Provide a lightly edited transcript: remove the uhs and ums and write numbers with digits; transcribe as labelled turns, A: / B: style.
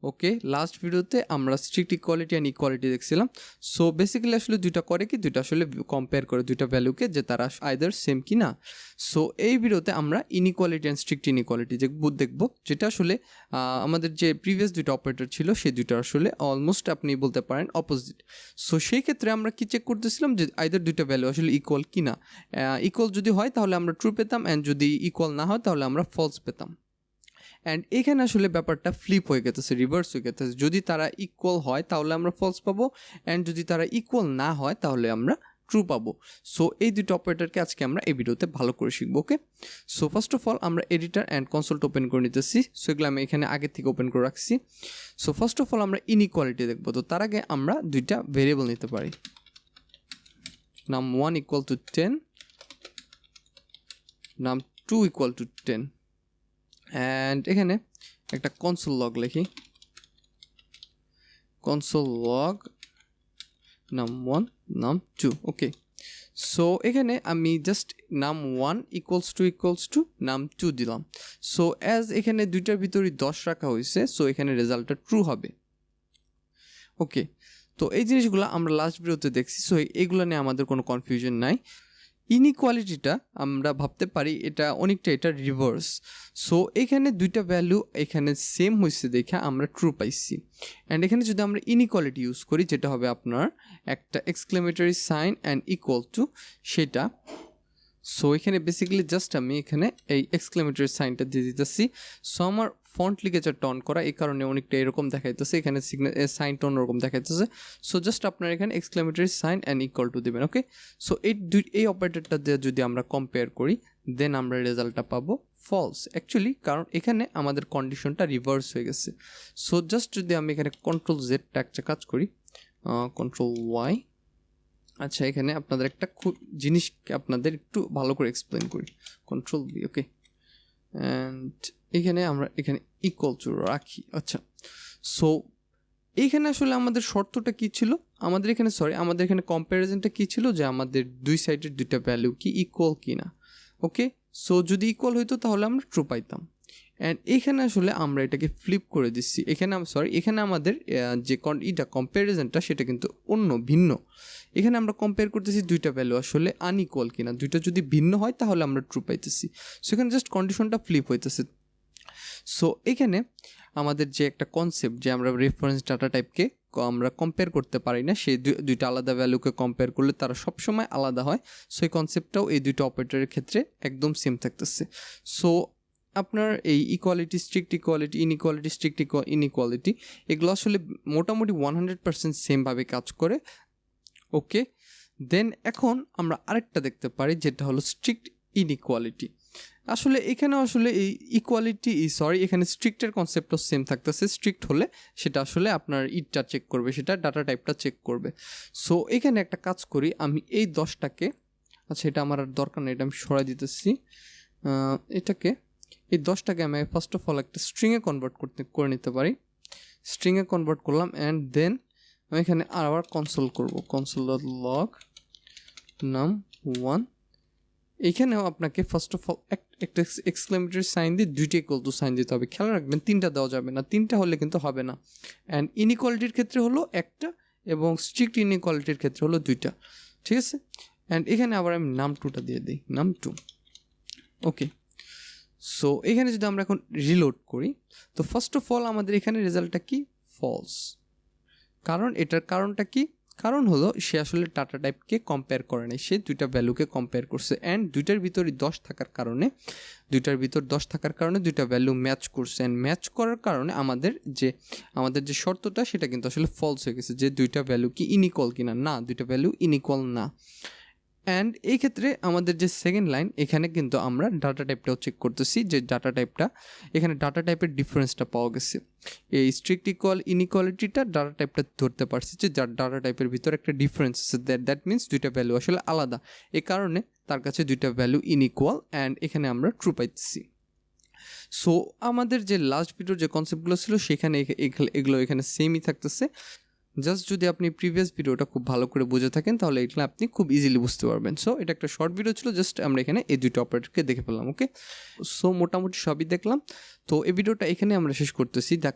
A: ওকে, last ভিডিওতে আমরা strict equality and equality দেখছিলাম। সো বেসিক্যালি আসলে দুইটা করে কি, দুইটা আসলে কম্পেয়ার করে দুইটা ভ্যালুকে যে তারা আইদার সেম কি না। সো এই ভিডিওতে আমরা ইনইকুয়ালিটি অ্যান্ড স্ট্রিক্ট ইনইকুয়ালিটি দেখব, যেটা আসলে আমাদের যে প্রিভিয়াস দুইটা অপারেটর ছিল সেই দুইটা আসলে অলমোস্ট আপনি বলতে পারেন অপোজিট। সো সেই ক্ষেত্রে আমরা কি চেক করতেছিলাম যে আইদার দুইটা ভ্যালু আসলে ইকুয়াল কি না। ইকুয়াল যদি হয় তাহলে আমরা ট্রু পেতাম, অ্যান্ড যদি ইকুয়াল না হয় তাহলে আমরা ফলস পেতাম। অ্যান্ড এখানে আসলে ব্যাপারটা ফ্লিপ হয়ে গেছে, রিভার্স হয়ে গেছে। যদি তারা ইকুয়াল হয় তাহলে আমরা ফলস পাবো, অ্যান্ড যদি তারা ইকুয়াল না হয় তাহলে আমরা ট্রু পাবো। সো এই দুটো অপারেটরকে আজকে আমরা এই ভিডিওতে ভালো করে শিখবো। ওকে, সো ফার্স্ট অফ অল আমরা এডিটার অ্যান্ড কনসোল ওপেন করে নিতেছি। সো এগুলো আমি এখানে আগে থেকে ওপেন করে রাখছি। সো ফার্স্ট অফ অল আমরা ইনইকুয়ালিটি দেখবো। তো তার আগে আমরা দুইটা ভেরিয়েবল নিতে পারি, num1 equal to 10, num2 equal to 10, and এখানে একটা কনসোল লগ লিখি, কনসোল লগ num1 num2। ওকে, সো এখানে আমি just num1 equals to num2 দিলাম। সো অ্যাজ এখানে দুইটার ভিতরে 10 রাখা হয়েছে, সো এখানে রেজাল্টটা ট্রু হবে। ওকে, তো এই জিনিসগুলো আমরা লাস্ট ভিডিওতে দেখছি। সো এইগুলো নিয়ে আমাদের কোনো কনফিউশন নাই। ইনইকুয়ালিটিটা আমরা ভাবতে পারি এটা অনেকটা এটা রিভার্স। সো এখানে দুইটা ভ্যালু এখানে সেম হয়েছে দেখে আমরা ট্রু পাইছি। অ্যান্ড এখানে যদি আমরা ইনইকুয়ালিটি ইউজ করি, যেটা হবে আপনার একটা exclamatory sign and equal to সেটা। সো এখানে বেসিক্যালি জাস্ট আমি এখানে এই এক্সক্লেমেটরি সাইনটা দিয়ে দিতেছি। সো আমার ফন্ট লিগেচারটা অন করা, এই কারণে অনেকটা এরকম দেখাইতেছে, এখানে সাইনটা অন্যরকম দেখাইতেছে। সো জাস্ট আপনার এখানে exclamatory sign and equal to দেবেন। ওকে, সো এই অপারেটরটা দিয়ে যদি আমরা কম্পেয়ার করি দেন আমরা রেজাল্টটা পাবো ফলস অ্যাকচুয়ালি, কারণ এখানে আমাদের কন্ডিশনটা রিভার্স হয়ে গেছে। সো জাস্ট যদি আমি এখানে কন্ট্রোল জেডটা একটা কাজ করি, কন্ট্রোল ওয়াই। আচ্ছা, এখানে আপনাদের একটা খুব জিনিসকে আপনাদের একটু ভালো করে এক্সপ্লেন করি, কন্ট্রোল ভি। ওকে, অ্যান্ড এখানে আমরা এখানে ইকুয়াল টু রাখি। আচ্ছা, সো এইখানে আসলে আমাদের শর্তটা কী ছিল, আমাদের এখানে কম্প্যারিজনটা কী ছিল, যে আমাদের দুই সাইডের দুইটা ভ্যালু কি ইকুয়াল কি না। ওকে, সো যদি ইকুয়াল হইতো তাহলে আমরা ট্রু পাইতাম। অ্যান্ড এখানে আসলে আমরা এটাকে ফ্লিপ করে দিচ্ছি। এখানে আমাদের যে কম্প্যারিজনটা সেটা কিন্তু ভিন্ন। এখানে আমরা কম্পেয়ার করতেছি দুইটা ভ্যালু আসলে আনইকুয়াল কিনা, দুইটা যদি ভিন্ন হয় তাহলে আমরা ট্রু পাইতেছি। সো এখানে জাস্ট কন্ডিশনটা ফ্লিপ হইতেছে। সো এখানে আমাদের যে একটা কনসেপ্ট, যে আমরা রেফারেন্স ডাটা টাইপকে আমরা কম্পেয়ার করতে পারি না, সেই দুইটা আলাদা ভ্যালুকে কম্পেয়ার করলে তারা সবসময় আলাদা হয়। সো এই কনসেপ্টটাও এই দুইটা অপারেটরের ক্ষেত্রে একদম সেম থাকতেছে। সো আপনার এই equality, strict equality, inequality, strict inequality, এগুলো আসলে মোটামুটি 100% সেমভাবে কাজ করে। ওকে, দেন এখন আমরা আরেকটা দেখতে পারি, যেটা হলো স্ট্রিক্ট ইনইকুয়ালিটি। আসলে এখানে আসলে এই এখানে স্ট্রিক্টের কনসেপ্টও সেম থাকতেছে। স্ট্রিক্ট হলে সেটা আসলে আপনার ইটটা চেক করবে, সেটা ডাটা টাইপটা চেক করবে। সো এখানে একটা কাজ করি, আমি এই 10টাকে, আচ্ছা এটা আমার আর দরকার নেই, এটা আমি সরাই দিতেছি। এই 10টাকে আমি ফার্স্ট অফ অল একটা স্ট্রিংয়ে কনভার্ট করে নিতে পারি। স্ট্রিংয়ে কনভার্ট করলাম, অ্যান্ড দেন আমি এখানে আবার কনসোল করব, console.log num1। এইখানেও আপনাকে ফার্স্ট অফ অল একটা এক্সক্লেমেটরি সাইন দিয়ে দুইটা ইকুয়াল টু সাইন দিতে হবে। খেয়াল রাখবেন 3টা দেওয়া যাবে না, 3টা হলে কিন্তু হবে না। অ্যান্ড ইনইকুয়ালিটির ক্ষেত্রে হলো একটা, এবং স্ট্রিক্ট ইনইকুয়ালিটির ক্ষেত্রে হলো 2টা। ঠিক আছে, অ্যান্ড এখানে আবার আমি num2টা দিয়ে দিই, num2। ওকে, সো এখানে যদি আমরা এখন রিলোড করি, তো ফার্স্ট অফ অল আমাদের এখানে রেজাল্টটা কি, ফলস। কারণ এটার কারণটা কি, কারণ হলো সে আসলে ডাটা টাইপকে কম্পেয়ার করে নাই, সে দুইটা ভ্যালুকে কম্পেয়ার করছে। অ্যান্ড দুইটার ভিতরে 10 থাকার কারণে দুইটা ভ্যালু ম্যাচ করছে। অ্যান্ড ম্যাচ করার কারণে আমাদের যে শর্তটা সেটা কিন্তু আসলে ফলস হয়ে গেছে, যে দুইটা ভ্যালু কি ইনইকুয়াল কিনা, না দুইটা ভ্যালু ইনইকুয়াল না। অ্যান্ড এই ক্ষেত্রে আমাদের যে সেকেন্ড লাইন, এখানে কিন্তু আমরা ডাটা টাইপটাও চেক করতেছি, যে এখানে ডাটা টাইপের ডিফারেন্সটা পাওয়া গেছে। এই স্ট্রিক্ট ইনইকুয়ালিটিটা ডাটা টাইপটা ধরতে পারছি, যে ডাটা টাইপের ভিতরে একটা ডিফারেন্স আছে, দ্যাট মিনস দুইটা ভ্যালু আসলে আলাদা। এই কারণে তার কাছে দুইটা ভ্যালু ইনইকুয়াল, অ্যান্ড এখানে আমরা ট্রু পাইতেছি। সো আমাদের যে লাস্ট ভিডিওর যে কনসেপ্টগুলো ছিল সেখানে এগুলো এখানে সেমই থাকতেছে। জাস্ট যদি আপনি প্রিভিয়াস ভিডিওটা খুব ভালো করে বুঝে থাকেন তাহলে এগুলো আপনি খুব ইজিলি বুঝতে পারবেন। সো এটা একটা শর্ট ভিডিও ছিল, জাস্ট আমরা এখানে এই দুটো অপারেটরকে দেখে ফেললাম। ওকে, সো মোটামুটি সবই দেখলাম। তো এই ভিডিওটা এখানে আমরা শেষ করতেছি। দেখা